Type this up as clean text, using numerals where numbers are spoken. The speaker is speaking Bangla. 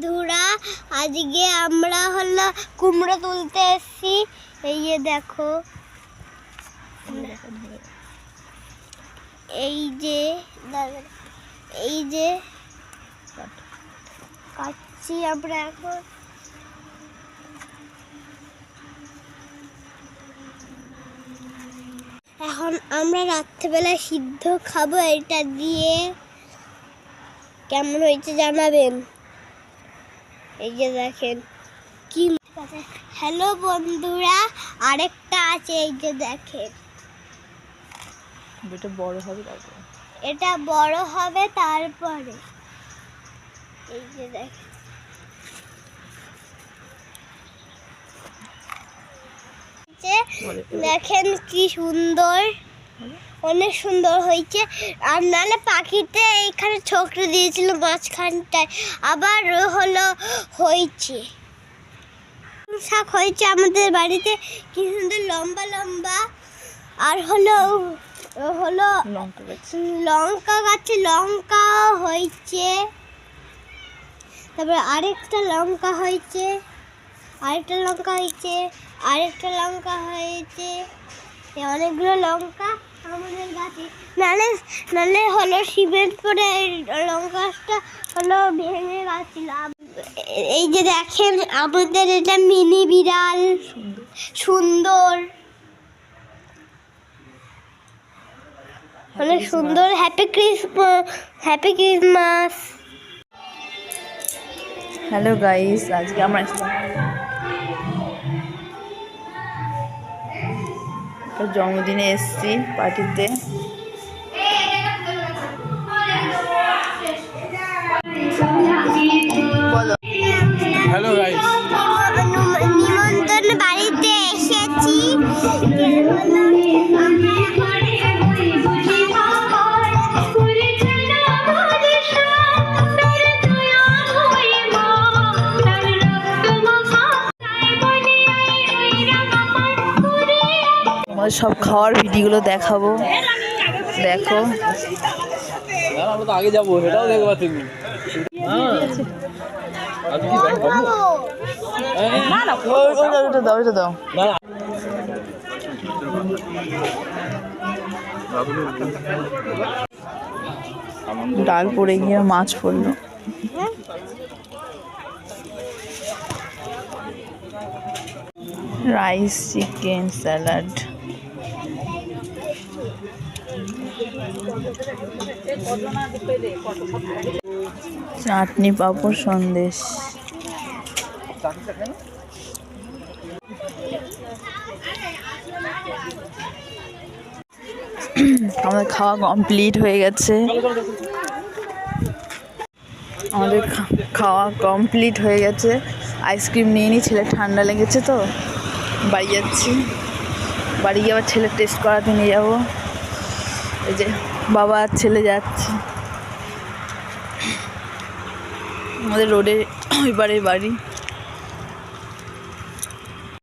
বন্ধুরা, আজকে আমরা হলো কুমড়ো তুলতে এসেছি। এই যে দেখো, এই যে কাটছি আমরা এখন আমরা রাত্রেবেলা সিদ্ধ খাবো। এটা দিয়ে কেমন হয়েছে জানাবেন। এই যে দেখেন কি। হ্যালো বন্ধুরা, আরেকটা আছে, এই যে দেখেন। এটা বড় হবে তারপরে, এটা বড় হবে তারপরে। এই যে দেখেন, দেখেন কি সুন্দর, অনেক সুন্দর হয়েছে। আর নাহলে পাখিতে এইখানে ছোকরা দিয়েছিল মাঝখানটায়, আবার হলো হয়েছে শাক হয়েছে আমাদের বাড়িতে, কি সুন্দর লম্বা লম্বা। আর হলো লঙ্কা গাছে লঙ্কা হয়েছে, তারপরে আরেকটা লঙ্কা হয়েছে, আরেকটা লঙ্কা হয়েছে, আরেকটা লঙ্কা হয়েছে। অনেকগুলো লঙ্কা আমাদের গাছে। নালে হলো সিমেন্ট করে লঙ্কাটা হলো ভেঙে গেছিল। এই যে দেখেন আমাদের এটা মিনি বিড়াল, সুন্দর, অনেক সুন্দর। Happy Christmas. হ্যালো গাইস, আজকে আমরা জন্মদিনে এসেছি পার্টিতে। বলো। হ্যালো গাইস, নিমন্ত্রণ বাড়িতে এসেছি। আমাদের সব খাওয়ার ভিডিওগুলো দেখাবো, দেখো। আমরা তো আগে যাবো, সেটাও দেখবা তুমি। দাও। ডাল পড়ে গিয়ে মাছ পড়লো। রাইস, চিকেন, স্যালাড, চাটনি, পাঁপড়, সন্দেশ। আমাদের খাওয়া কমপ্লিট হয়ে গেছে। আইসক্রিম নিয়ে নি, ছেলে ঠান্ডা লেগেছে তো বাড়ি যাচ্ছি। বাড়ি গিয়ে আবার ছেলে টেস্ট করাতে নিয়ে যাবো। এই যে বাবা আর ছেলে যাচ্ছে। আমাদের রোডের ওই বাড়ি।